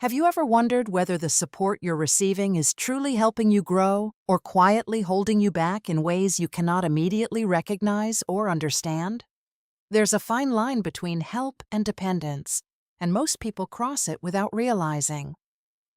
Have you ever wondered whether the support you're receiving is truly helping you grow or quietly holding you back in ways you cannot immediately recognize or understand? There's a fine line between help and dependence, and most people cross it without realizing,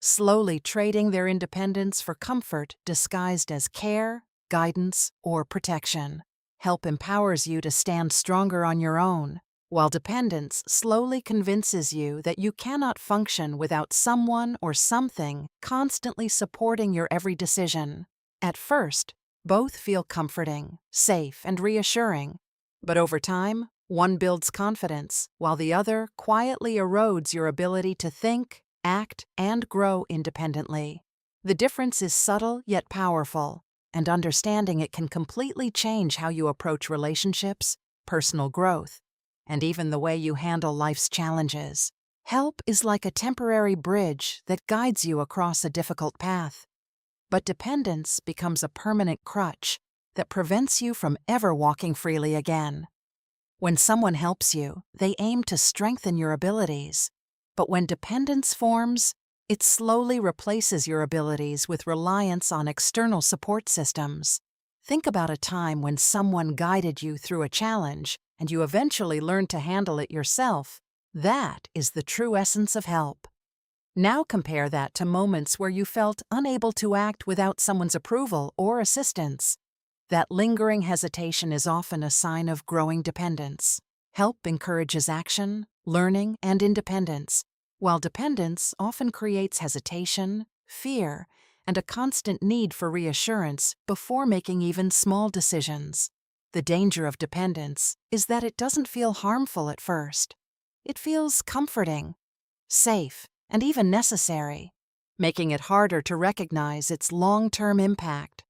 slowly trading their independence for comfort disguised as care, guidance, or protection. Help empowers you to stand stronger on your own, while dependence slowly convinces you that you cannot function without someone or something constantly supporting your every decision. At first, both feel comforting, safe, and reassuring, but over time, one builds confidence, while the other quietly erodes your ability to think, act, and grow independently. The difference is subtle yet powerful, and understanding it can completely change how you approach relationships, personal growth, and even the way you handle life's challenges. Help is like a temporary bridge that guides you across a difficult path, but dependence becomes a permanent crutch that prevents you from ever walking freely again. When someone helps you, they aim to strengthen your abilities, but when dependence forms, it slowly replaces your abilities with reliance on external support systems. Think about a time when someone guided you through a challenge and you eventually learned to handle it yourself. That is the true essence of help. Now compare that to moments where you felt unable to act without someone's approval or assistance. That lingering hesitation is often a sign of growing dependence. Help encourages action, learning, and independence, while dependence often creates hesitation, fear, and a constant need for reassurance before making even small decisions. The danger of dependence is that it doesn't feel harmful at first. It feels comforting, safe, and even necessary, making it harder to recognize its long-term impact.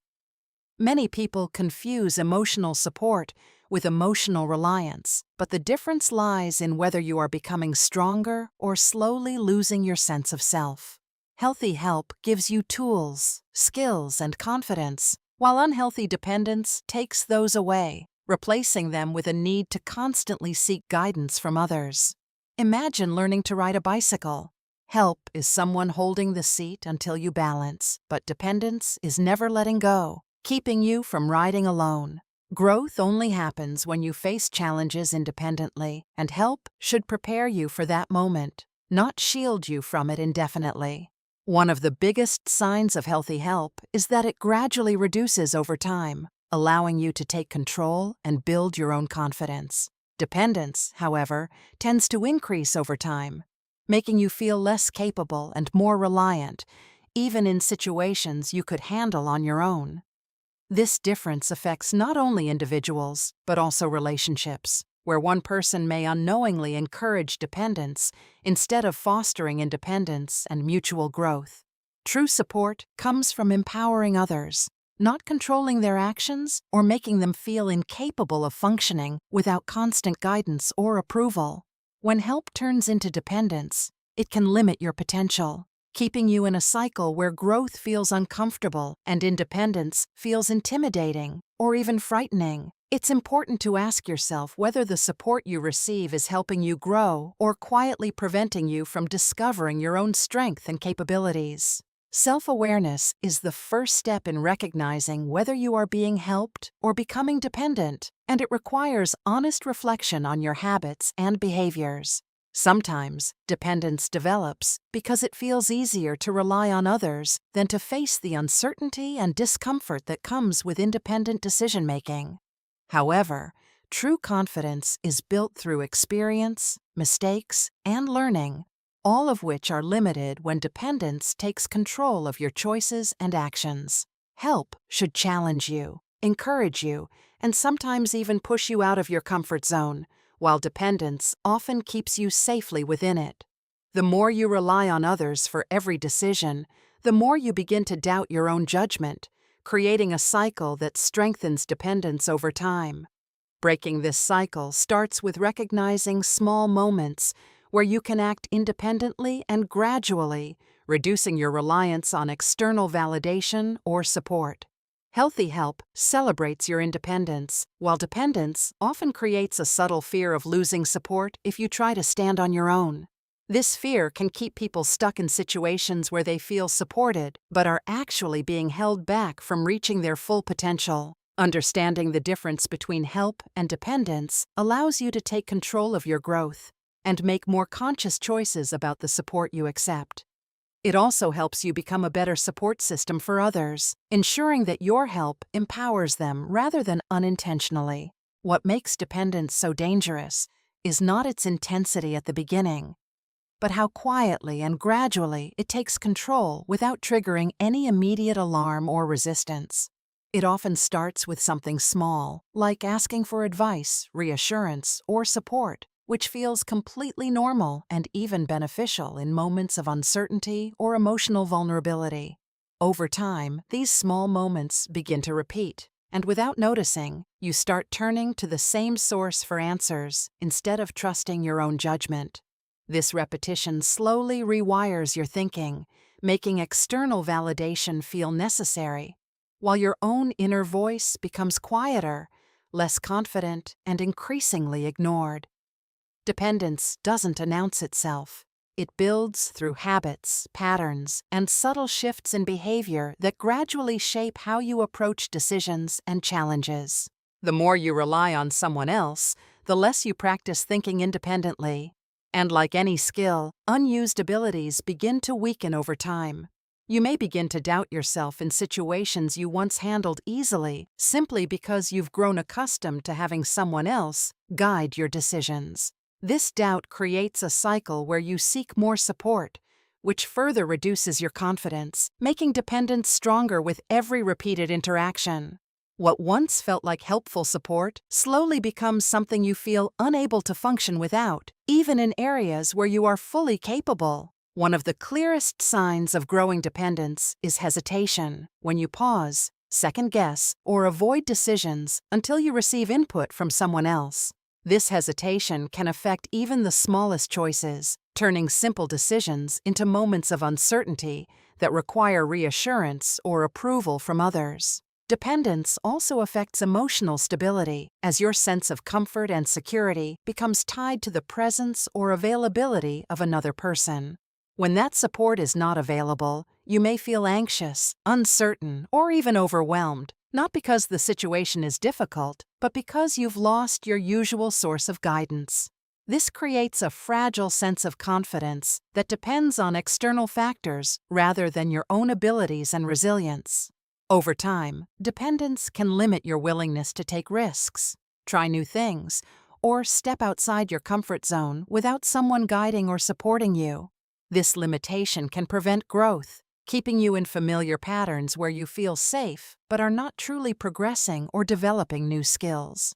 Many people confuse emotional support with emotional reliance, but the difference lies in whether you are becoming stronger or slowly losing your sense of self. Healthy help gives you tools, skills, and confidence, while unhealthy dependence takes those away, replacing them with a need to constantly seek guidance from others. Imagine learning to ride a bicycle. Help is someone holding the seat until you balance, but dependence is never letting go, keeping you from riding alone. Growth only happens when you face challenges independently, and help should prepare you for that moment, not shield you from it indefinitely. One of the biggest signs of healthy help is that it gradually reduces over time, allowing you to take control and build your own confidence. Dependence, however, tends to increase over time, making you feel less capable and more reliant, even in situations you could handle on your own. This difference affects not only individuals, but also relationships, where one person may unknowingly encourage dependence instead of fostering independence and mutual growth. True support comes from empowering others, not controlling their actions or making them feel incapable of functioning without constant guidance or approval. When help turns into dependence, it can limit your potential, keeping you in a cycle where growth feels uncomfortable and independence feels intimidating or even frightening. It's important to ask yourself whether the support you receive is helping you grow or quietly preventing you from discovering your own strength and capabilities. Self-awareness is the first step in recognizing whether you are being helped or becoming dependent, and it requires honest reflection on your habits and behaviors. Sometimes, dependence develops because it feels easier to rely on others than to face the uncertainty and discomfort that comes with independent decision-making. However, true confidence is built through experience, mistakes, and learning, all of which are limited when dependence takes control of your choices and actions. Help should challenge you, encourage you, and sometimes even push you out of your comfort zone, while dependence often keeps you safely within it. The more you rely on others for every decision, the more you begin to doubt your own judgment, creating a cycle that strengthens dependence over time. Breaking this cycle starts with recognizing small moments where you can act independently and gradually, reducing your reliance on external validation or support. Healthy help celebrates your independence, while dependence often creates a subtle fear of losing support if you try to stand on your own. This fear can keep people stuck in situations where they feel supported but are actually being held back from reaching their full potential. Understanding the difference between help and dependence allows you to take control of your growth and make more conscious choices about the support you accept. It also helps you become a better support system for others, ensuring that your help empowers them rather than unintentionally. What makes dependence so dangerous is not its intensity at the beginning, but how quietly and gradually it takes control without triggering any immediate alarm or resistance. It often starts with something small, like asking for advice, reassurance, or support, which feels completely normal and even beneficial in moments of uncertainty or emotional vulnerability. Over time, these small moments begin to repeat, and without noticing, you start turning to the same source for answers instead of trusting your own judgment. This repetition slowly rewires your thinking, making external validation feel necessary, while your own inner voice becomes quieter, less confident, and increasingly ignored. Dependence doesn't announce itself. It builds through habits, patterns, and subtle shifts in behavior that gradually shape how you approach decisions and challenges. The more you rely on someone else, the less you practice thinking independently. And like any skill, unused abilities begin to weaken over time. You may begin to doubt yourself in situations you once handled easily simply because you've grown accustomed to having someone else guide your decisions. This doubt creates a cycle where you seek more support, which further reduces your confidence, making dependence stronger with every repeated interaction. What once felt like helpful support slowly becomes something you feel unable to function without, even in areas where you are fully capable. One of the clearest signs of growing dependence is hesitation, when you pause, second-guess, or avoid decisions until you receive input from someone else. This hesitation can affect even the smallest choices, turning simple decisions into moments of uncertainty that require reassurance or approval from others. Dependence also affects emotional stability, as your sense of comfort and security becomes tied to the presence or availability of another person. When that support is not available, you may feel anxious, uncertain, or even overwhelmed, not because the situation is difficult, but because you've lost your usual source of guidance. This creates a fragile sense of confidence that depends on external factors rather than your own abilities and resilience. Over time, dependence can limit your willingness to take risks, try new things, or step outside your comfort zone without someone guiding or supporting you. This limitation can prevent growth, keeping you in familiar patterns where you feel safe but are not truly progressing or developing new skills.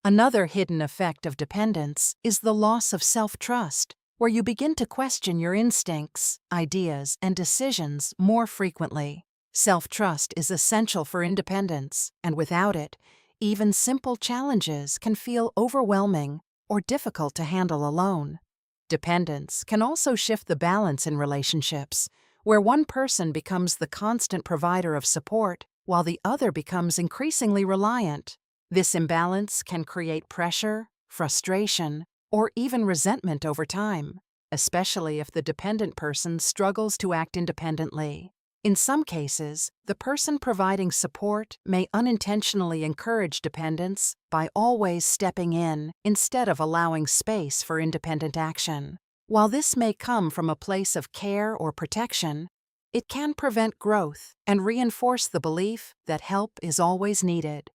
Another hidden effect of dependence is the loss of self-trust, where you begin to question your instincts, ideas, and decisions more frequently. Self-trust is essential for independence, and without it, even simple challenges can feel overwhelming or difficult to handle alone. Dependence can also shift the balance in relationships, where one person becomes the constant provider of support while the other becomes increasingly reliant. This imbalance can create pressure, frustration, or even resentment over time, especially if the dependent person struggles to act independently. In some cases, the person providing support may unintentionally encourage dependence by always stepping in instead of allowing space for independent action. While this may come from a place of care or protection, it can prevent growth and reinforce the belief that help is always needed.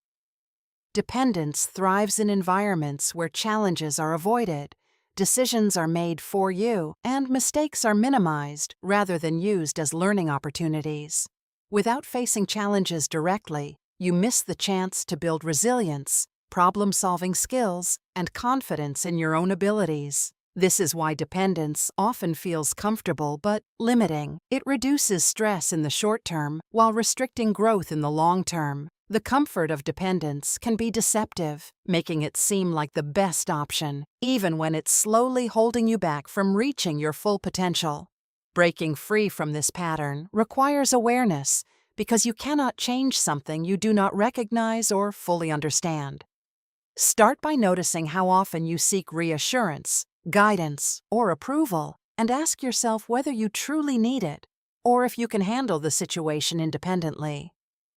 Dependence thrives in environments where challenges are avoided, decisions are made for you, and mistakes are minimized rather than used as learning opportunities. Without facing challenges directly, you miss the chance to build resilience, problem-solving skills, and confidence in your own abilities. This is why dependence often feels comfortable but limiting. It reduces stress in the short term while restricting growth in the long term. The comfort of dependence can be deceptive, making it seem like the best option, even when it's slowly holding you back from reaching your full potential. Breaking free from this pattern requires awareness, because you cannot change something you do not recognize or fully understand. Start by noticing how often you seek reassurance, guidance, or approval, and ask yourself whether you truly need it or if you can handle the situation independently.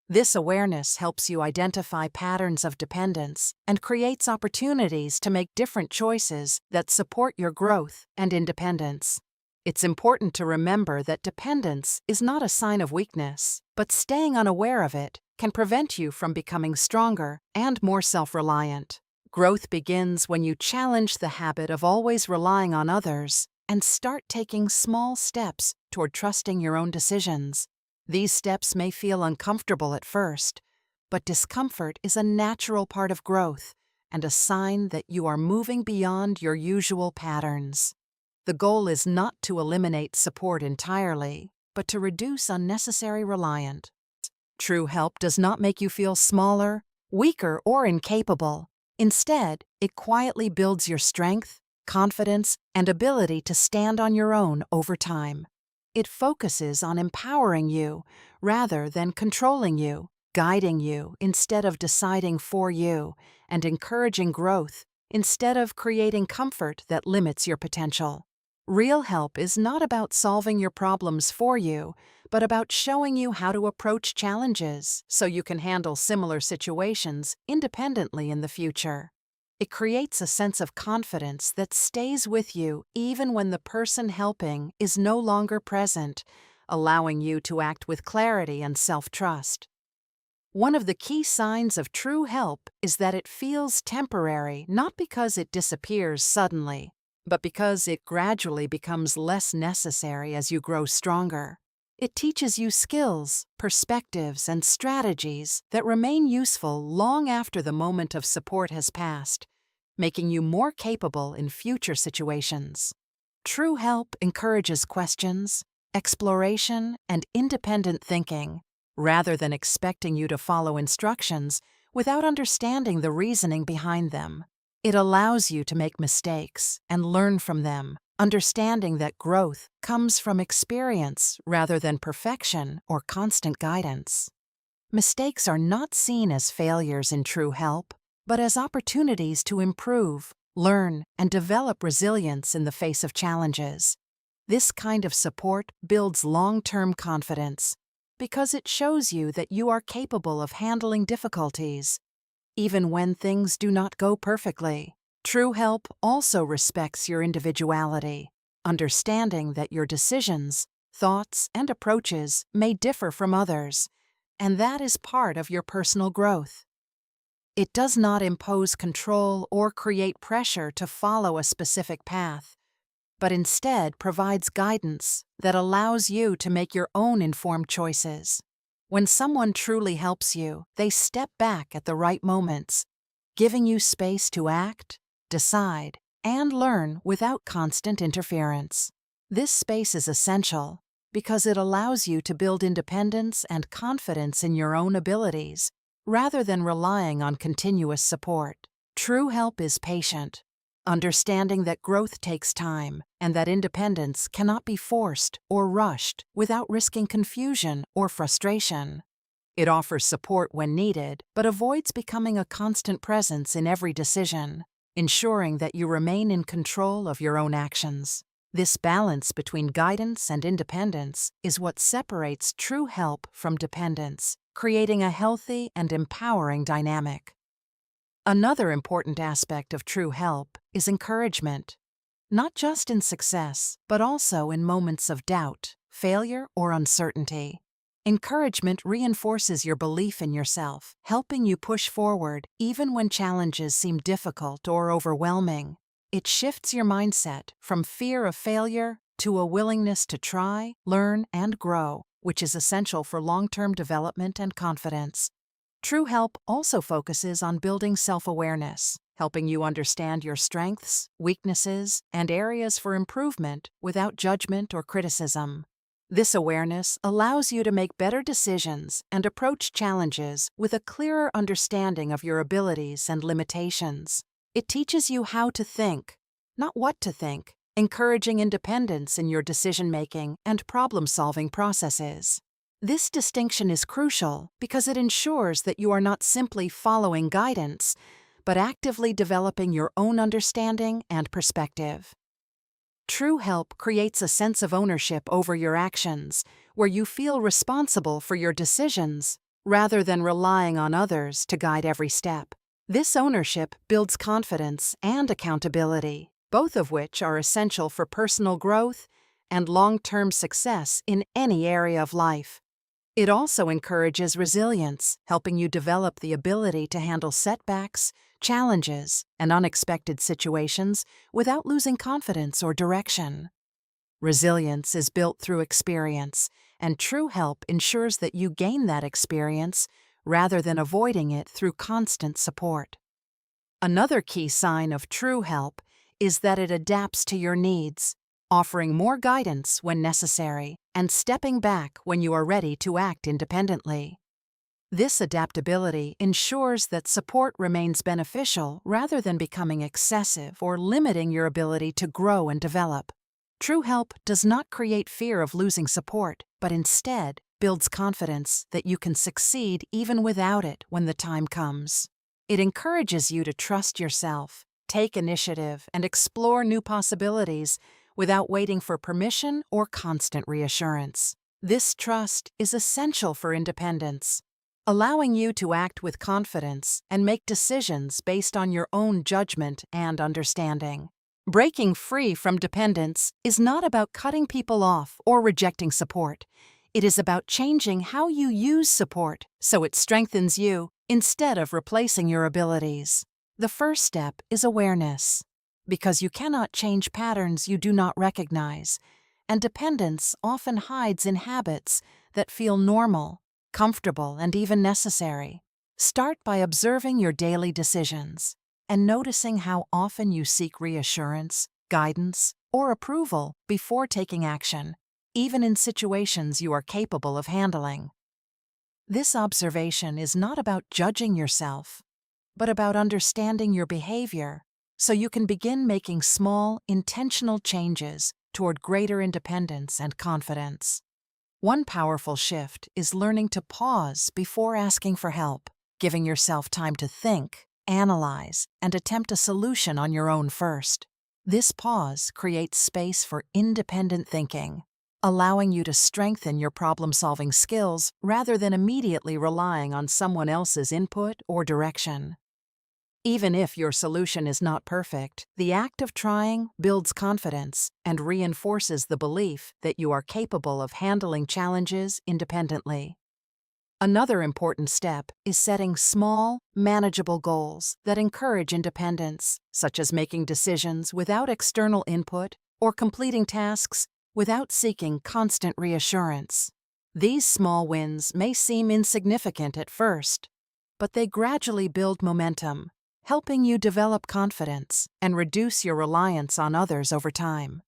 This awareness helps you identify patterns of dependence and creates opportunities to make different choices that support your growth and independence. It's important to remember that dependence is not a sign of weakness, but staying unaware of it can prevent you from becoming stronger and more self-reliant. Growth begins when you challenge the habit of always relying on others and start taking small steps toward trusting your own decisions. These steps may feel uncomfortable at first, but discomfort is a natural part of growth and a sign that you are moving beyond your usual patterns. The goal is not to eliminate support entirely, but to reduce unnecessary reliance. True help does not make you feel smaller, weaker, or incapable. Instead, it quietly builds your strength, confidence, and ability to stand on your own over time. It focuses on empowering you rather than controlling you, guiding you instead of deciding for you, and encouraging growth instead of creating comfort that limits your potential. Real help is not about solving your problems for you, but about showing you how to approach challenges so you can handle similar situations independently in the future. It creates a sense of confidence that stays with you even when the person helping is no longer present, allowing you to act with clarity and self-trust. One of the key signs of true help is that it feels temporary, not because it disappears suddenly, but because it gradually becomes less necessary as you grow stronger. It teaches you skills, perspectives, and strategies that remain useful long after the moment of support has passed, making you more capable in future situations. True help encourages questions, exploration, and independent thinking, rather than expecting you to follow instructions without understanding the reasoning behind them. It allows you to make mistakes and learn from them, understanding that growth comes from experience rather than perfection or constant guidance. Mistakes are not seen as failures in true help, but as opportunities to improve, learn, and develop resilience in the face of challenges. This kind of support builds long-term confidence because it shows you that you are capable of handling difficulties, even when things do not go perfectly. True help also respects your individuality, understanding that your decisions, thoughts, and approaches may differ from others, and that is part of your personal growth. It does not impose control or create pressure to follow a specific path, but instead provides guidance that allows you to make your own informed choices. When someone truly helps you, they step back at the right moments, giving you space to act, decide, and learn without constant interference. This space is essential because it allows you to build independence and confidence in your own abilities, rather than relying on continuous support. True help is patient, understanding that growth takes time and that independence cannot be forced or rushed without risking confusion or frustration. It offers support when needed, but avoids becoming a constant presence in every decision, ensuring that you remain in control of your own actions. This balance between guidance and independence is what separates true help from dependence, creating a healthy and empowering dynamic. Another important aspect of true help is encouragement, not just in success, but also in moments of doubt, failure, or uncertainty. Encouragement reinforces your belief in yourself, helping you push forward even when challenges seem difficult or overwhelming. It shifts your mindset from fear of failure to a willingness to try, learn, and grow, which is essential for long-term development and confidence. True help also focuses on building self-awareness, helping you understand your strengths, weaknesses, and areas for improvement without judgment or criticism. This awareness allows you to make better decisions and approach challenges with a clearer understanding of your abilities and limitations. It teaches you how to think, not what to think, encouraging independence in your decision-making and problem-solving processes. This distinction is crucial because it ensures that you are not simply following guidance, but actively developing your own understanding and perspective. True help creates a sense of ownership over your actions, where you feel responsible for your decisions, rather than relying on others to guide every step. This ownership builds confidence and accountability, both of which are essential for personal growth and long-term success in any area of life. It also encourages resilience, helping you develop the ability to handle setbacks, challenges, and unexpected situations without losing confidence or direction. Resilience is built through experience, and true help ensures that you gain that experience rather than avoiding it through constant support. Another key sign of true help is that it adapts to your needs, offering more guidance when necessary and stepping back when you are ready to act independently. This adaptability ensures that support remains beneficial rather than becoming excessive or limiting your ability to grow and develop. True help does not create fear of losing support, but instead builds confidence that you can succeed even without it when the time comes. It encourages you to trust yourself, take initiative, and explore new possibilities without waiting for permission or constant reassurance. This trust is essential for independence, allowing you to act with confidence and make decisions based on your own judgment and understanding. Breaking free from dependence is not about cutting people off or rejecting support. It is about changing how you use support so it strengthens you instead of replacing your abilities. The first step is awareness, because you cannot change patterns you do not recognize, and dependence often hides in habits that feel normal, comfortable, and even necessary. Start by observing your daily decisions and noticing how often you seek reassurance, guidance, or approval before taking action, even in situations you are capable of handling. This observation is not about judging yourself, but about understanding your behavior so you can begin making small, intentional changes toward greater independence and confidence. One powerful shift is learning to pause before asking for help, giving yourself time to think, analyze, and attempt a solution on your own first. This pause creates space for independent thinking, allowing you to strengthen your problem-solving skills rather than immediately relying on someone else's input or direction. Even if your solution is not perfect, the act of trying builds confidence and reinforces the belief that you are capable of handling challenges independently. Another important step is setting small, manageable goals that encourage independence, such as making decisions without external input or completing tasks without seeking constant reassurance. These small wins may seem insignificant at first, but they gradually build momentum, helping you develop confidence and reduce your reliance on others over time.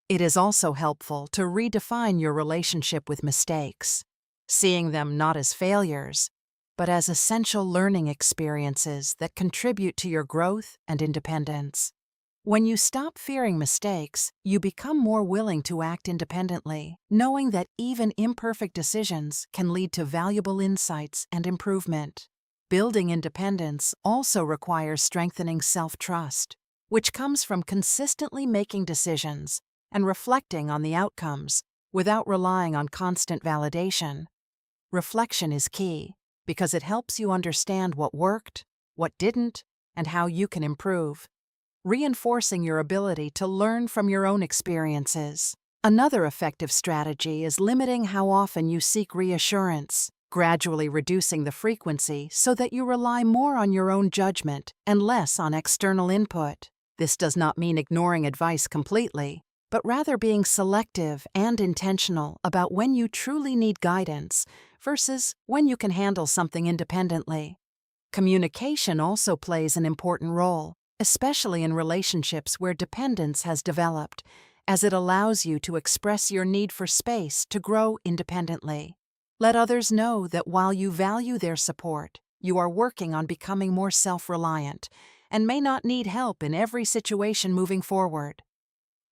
It is also helpful to redefine your relationship with mistakes, seeing them not as failures, but as essential learning experiences that contribute to your growth and independence. When you stop fearing mistakes, you become more willing to act independently, knowing that even imperfect decisions can lead to valuable insights and improvement. Building independence also requires strengthening self-trust, which comes from consistently making decisions and reflecting on the outcomes without relying on constant validation. Reflection is key because it helps you understand what worked, what didn't, and how you can improve, reinforcing your ability to learn from your own experiences. Another effective strategy is limiting how often you seek reassurance, gradually reducing the frequency so that you rely more on your own judgment and less on external input. This does not mean ignoring advice completely, but rather being selective and intentional about when you truly need guidance versus when you can handle something independently. Communication also plays an important role, especially in relationships where dependence has developed, as it allows you to express your need for space to grow independently. Let others know that while you value their support, you are working on becoming more self-reliant and may not need help in every situation moving forward.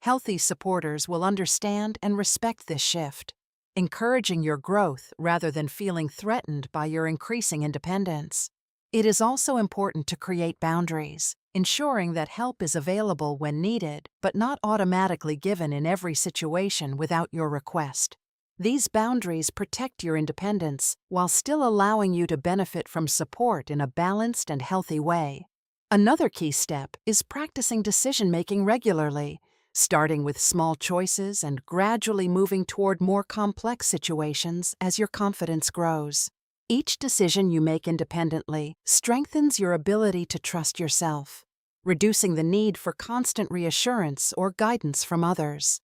Healthy supporters will understand and respect this shift, encouraging your growth rather than feeling threatened by your increasing independence. It is also important to create boundaries, ensuring that help is available when needed but not automatically given in every situation without your request. These boundaries protect your independence while still allowing you to benefit from support in a balanced and healthy way. Another key step is practicing decision-making regularly, starting with small choices and gradually moving toward more complex situations as your confidence grows. Each decision you make independently strengthens your ability to trust yourself, reducing the need for constant reassurance or guidance from others.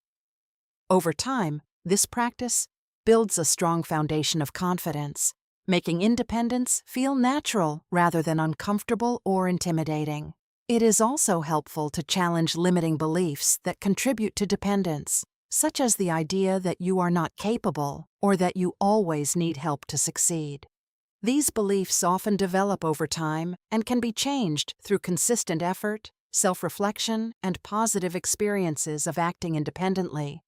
Over time, this practice builds a strong foundation of confidence, making independence feel natural rather than uncomfortable or intimidating. It is also helpful to challenge limiting beliefs that contribute to dependence, such as the idea that you are not capable or that you always need help to succeed. These beliefs often develop over time and can be changed through consistent effort, self-reflection, and positive experiences of acting independently.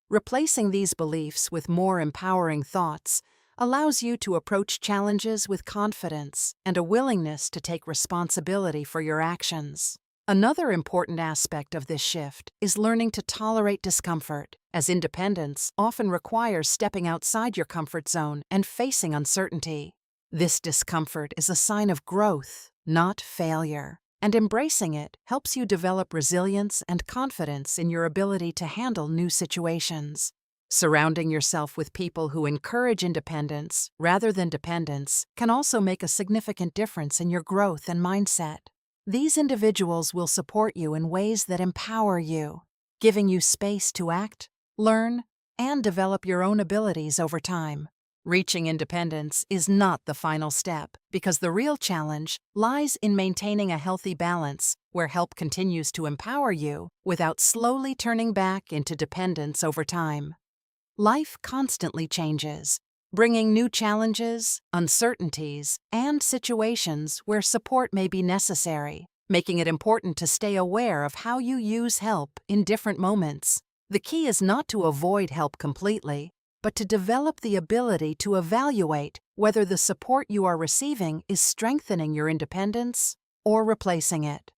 Replacing these beliefs with more empowering thoughts allows you to approach challenges with confidence and a willingness to take responsibility for your actions. Another important aspect of this shift is learning to tolerate discomfort, as independence often requires stepping outside your comfort zone and facing uncertainty. This discomfort is a sign of growth, not failure, and embracing it helps you develop resilience and confidence in your ability to handle new situations. Surrounding yourself with people who encourage independence rather than dependence can also make a significant difference in your growth and mindset. These individuals will support you in ways that empower you, giving you space to act, learn, and develop your own abilities over time. Reaching independence is not the final step, because the real challenge lies in maintaining a healthy balance where help continues to empower you without slowly turning back into dependence over time. Life constantly changes, bringing new challenges, uncertainties, and situations where support may be necessary, making it important to stay aware of how you use help in different moments. The key is not to avoid help completely, but to develop the ability to evaluate whether the support you are receiving is strengthening your independence or replacing it.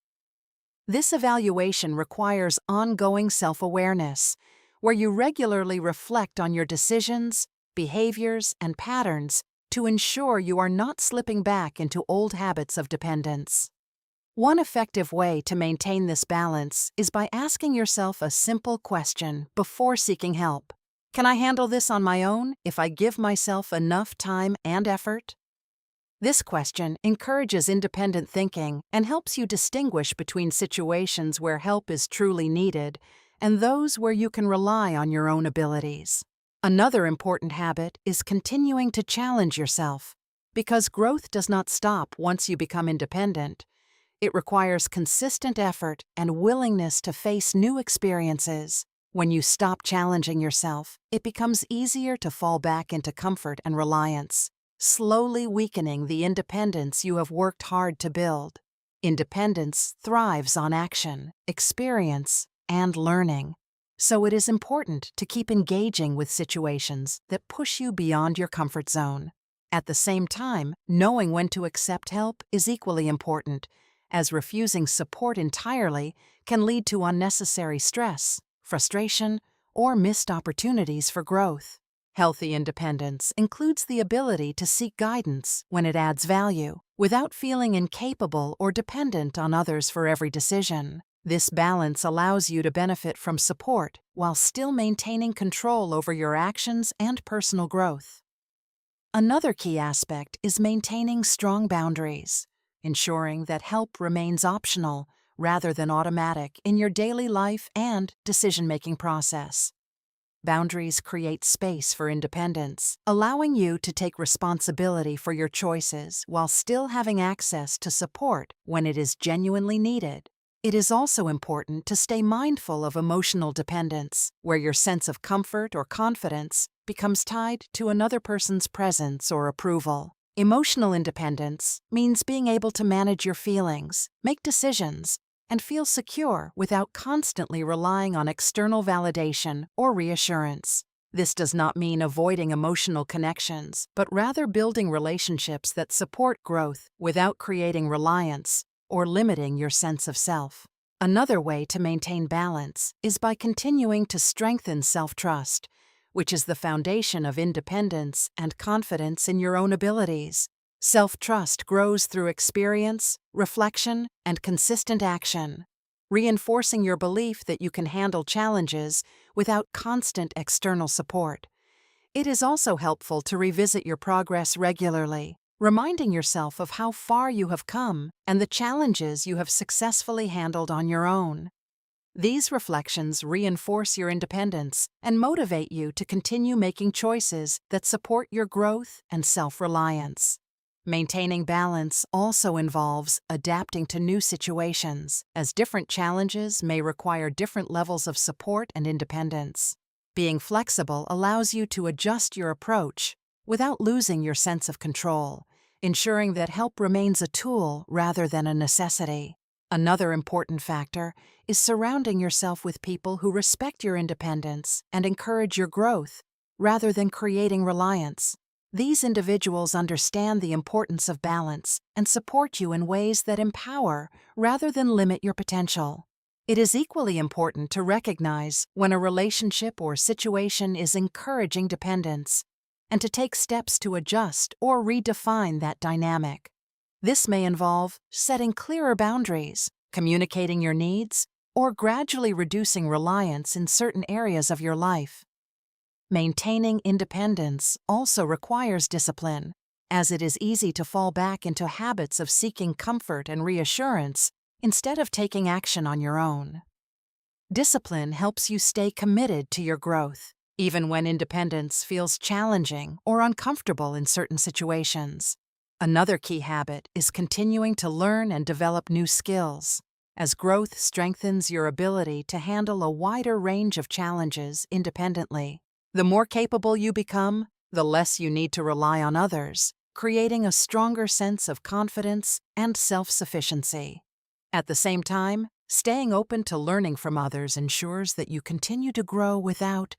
This evaluation requires ongoing self-awareness, where you regularly reflect on your decisions, behaviors, and patterns to ensure you are not slipping back into old habits of dependence. One effective way to maintain this balance is by asking yourself a simple question before seeking help. Can I handle this on my own if I give myself enough time and effort? This question encourages independent thinking and helps you distinguish between situations where help is truly needed and those where you can rely on your own abilities. Another important habit is continuing to challenge yourself, because growth does not stop once you become independent. It requires consistent effort and willingness to face new experiences. When you stop challenging yourself, it becomes easier to fall back into comfort and reliance, slowly weakening the independence you have worked hard to build. Independence thrives on action, experience, and learning, so it is important to keep engaging with situations that push you beyond your comfort zone. At the same time, knowing when to accept help is equally important, as refusing support entirely can lead to unnecessary stress, frustration, or missed opportunities for growth. Healthy independence includes the ability to seek guidance when it adds value, without feeling incapable or dependent on others for every decision. This balance allows you to benefit from support while still maintaining control over your actions and personal growth. Another key aspect is maintaining strong boundaries, ensuring that help remains optional rather than automatic in your daily life and decision-making process. Boundaries create space for independence, allowing you to take responsibility for your choices while still having access to support when it is genuinely needed. It is also important to stay mindful of emotional dependence, where your sense of comfort or confidence becomes tied to another person's presence or approval. Emotional independence means being able to manage your feelings, make decisions, and feel secure without constantly relying on external validation or reassurance. This does not mean avoiding emotional connections, but rather building relationships that support growth without creating reliance or limiting your sense of self. Another way to maintain balance is by continuing to strengthen self-trust, which is the foundation of independence and confidence in your own abilities. Self-trust grows through experience, reflection, and consistent action, reinforcing your belief that you can handle challenges without constant external support. It is also helpful to revisit your progress regularly, reminding yourself of how far you have come and the challenges you have successfully handled on your own. These reflections reinforce your independence and motivate you to continue making choices that support your growth and self-reliance. Maintaining balance also involves adapting to new situations, as different challenges may require different levels of support and independence. Being flexible allows you to adjust your approach without losing your sense of control, ensuring that help remains a tool rather than a necessity. Another important factor is surrounding yourself with people who respect your independence and encourage your growth, rather than creating reliance. These individuals understand the importance of balance and support you in ways that empower rather than limit your potential. It is equally important to recognize when a relationship or situation is encouraging dependence, and to take steps to adjust or redefine that dynamic. This may involve setting clearer boundaries, communicating your needs, or gradually reducing reliance in certain areas of your life. Maintaining independence also requires discipline, as it is easy to fall back into habits of seeking comfort and reassurance instead of taking action on your own. Discipline helps you stay committed to your growth, even when independence feels challenging or uncomfortable in certain situations. Another key habit is continuing to learn and develop new skills, as growth strengthens your ability to handle a wider range of challenges independently. The more capable you become, the less you need to rely on others, creating a stronger sense of confidence and self-sufficiency. At the same time, staying open to learning from others ensures that you continue to grow without